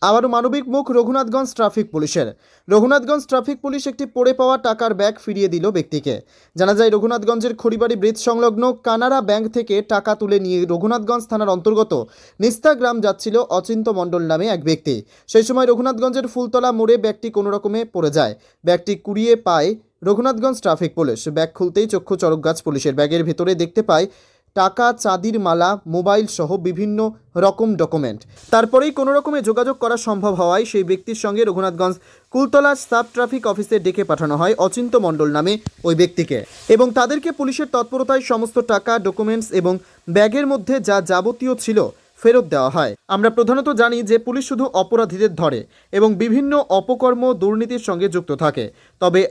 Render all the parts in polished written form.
আবারও মানবিক মুখ রঘুনাথগঞ্জ ট্রাফিক পুলিশের। রঘুনাথগঞ্জ ট্রাফিক পুলিশ একটি পড়ে পাওয়া টাকার ব্যাগ ফিরিয়ে দিল ব্যক্তিকে। জানা যায়, রঘুনাথগঞ্জের খড়িবাড়ি ব্রিজ সংলগ্ন কানাড়া ব্যাংক থেকে টাকা তুলে নিয়ে রঘুনাথগঞ্জ থানার অন্তর্গত নিস্তা গ্রাম যাচ্ছিল অচিন্ত মণ্ডল নামে এক ব্যক্তি। সেই সময় রঘুনাথগঞ্জের ফুলতলা মোড়ে ব্যাগটি কোনো রকমে পড়ে যায়। ব্যাগটি কুড়িয়ে পায় রঘুনাথগঞ্জ ট্রাফিক পুলিশ। ব্যাগ খুলতেই চক্ষু চড়ক গাছ পুলিশের। ব্যাগের ভেতরে দেখতে পায় টাকা, চাঁদির মালা, মোবাইল সহ বিভিন্ন রকম ডকুমেন্ট। তারপরেই কোনো রকমে যোগাযোগ করা সম্ভব হওয়ায় সেই ব্যক্তির সঙ্গে রঘুনাথগঞ্জ কুলতলা সাব ট্রাফিক অফিসে ডেকে পাঠানো হয় অচিন্ত মণ্ডল নামে ওই ব্যক্তিকে, এবং তাদেরকে পুলিশের তৎপরতায় সমস্ত টাকা, ডকুমেন্টস এবং ব্যাগের মধ্যে যা যাবতীয় ছিল ফেরত দেওয়া হয়। আমরা প্রধানত জানি যে পুলিশ শুধু অপরাধীদের ধরে এবং বিভিন্ন অপকর্ম, দুর্নীতির সঙ্গে যুক্ত থাকে, তবে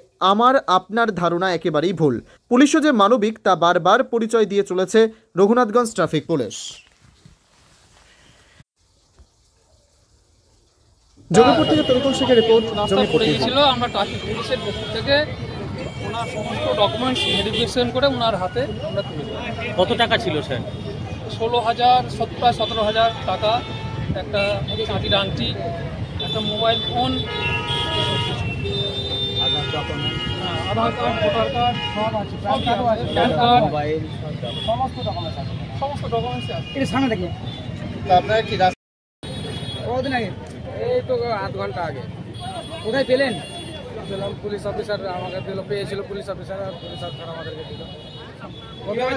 আপনার ধারণা একেবারেই ভুল। পুলিশও যে মানবিক তা বারবার পরিচয় দিয়ে চলেছে রঘুনাথগঞ্জ ট্রাফিক পুলিশ। জমিপুর থেকে তরিকুল শেখের রিপোর্ট। জমিপুর ছিল, আমরা ট্রাফিক পুলিশের পক্ষ থেকে ওনার সমস্ত ডকুমেন্টস ভেরিফিকেশন করে ওনার হাতে আমরা তুলে দিই। কত টাকা ছিল স্যার? 16,000, প্রায় 17,000 টাকা, একটা চাঁদির আংটি, একটা মোবাইল ফোন, আধার কার্ড, ভোটার কার্ড, সব আছে, প্যান কার্ড, মোবাইল, সমস্ত ডকুমেন্টস আছে। এটা সামনে দেখি। আপনারা কি কতদিন আগে? এই তো আধ ঘন্টা আগে। কোথায় পেলেন? পেলাম, পুলিশ অফিসার আমাকে দিল, পেয়েছিল পুলিশ অফিসার, আর পুলিশ অফিসার আমাদেরকে দিল।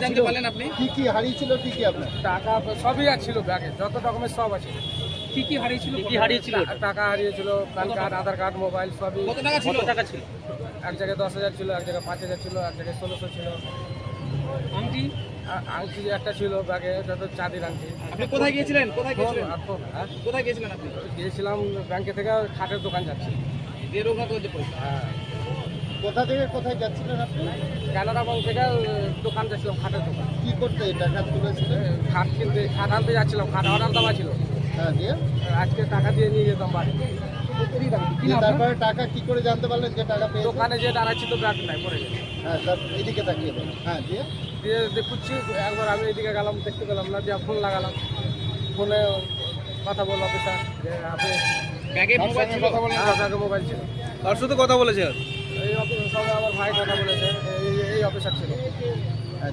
জানতে পারলেন আপনি? কি হারিয়েছিল? কি আপনার টাকা সবই ছিল ব্যাগে, যত ডকুমেন্ট সব আছে। কি হারিয়েছিল? টাকা হারিয়েছিল, প্যান কার্ড, আধার কার্ড, মোবাইল সবই। কত টাকা ছিল? এক জায়গায় 10,000 ছিল, এক জায়গায় 5,000 ছিল, এক জায়গায় 1600 ছিল। আংটি একটা ছিল ব্যাগে, যত চাঁদির আংটি। আপনি কোথায় গিয়েছিলেন? কোথায় গিয়েছিলেন আপনি? গিয়েছিলাম ব্যাংকে থেকে, খাটের দোকান যাচ্ছি। হ্যাঁ। কোথা থেকে কোথায় যাচ্ছিলেন আপনি? কানাড়া ব্যাংক থেকে দোকান যাচ্ছিলাম, খাটের দোকান। কি করতে টাকা তুলেছিলেন? খাট কিনতে, খাট আনতে যাচ্ছিলাম, খাট অর্ডার দেওয়া ছিল। হ্যাঁ, দিয়ে আজকে টাকা দিয়ে নিয়ে যেতাম বাড়ি। তারপরে টাকা কি করে জানতে পারলেন যে টাকা পেয়েছেন? দোকানে যে দাঁড়াচ্ছি তো ব্যাগ নাই, পড়ে গেছে। হ্যাঁ, তার এদিকে তাকিয়ে দেন। হ্যাঁ, দিয়ে দেখুচ্ছি, একবার আমি এদিকে গেলাম, দেখতে পেলাম না, দিয়ে ফোন লাগালাম। ফোনে কথা বলল অফিসার যে আপনি ব্যাগে মোবাইল ছিল? ব্যাগে মোবাইল ছিল। তার সাথে কথা বলেছে? এই অফিসের সঙ্গে আমার ভাই কথা বলেছে, এই অফিসার ছিল।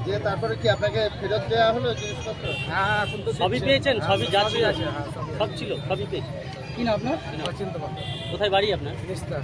দিয়ে তারপরে কি আপনাকে ফেরত দেওয়া হলো জিনিসপত্র? হ্যাঁ, এখন তো সবই পেয়েছেন? সবই যা ছিল আছে? হ্যাঁ, সব ছিল, সবই পেয়েছেন। কি না আপনার? চিনতে পারবো। কোথায় বাড়ি আপনার? নিস্তা।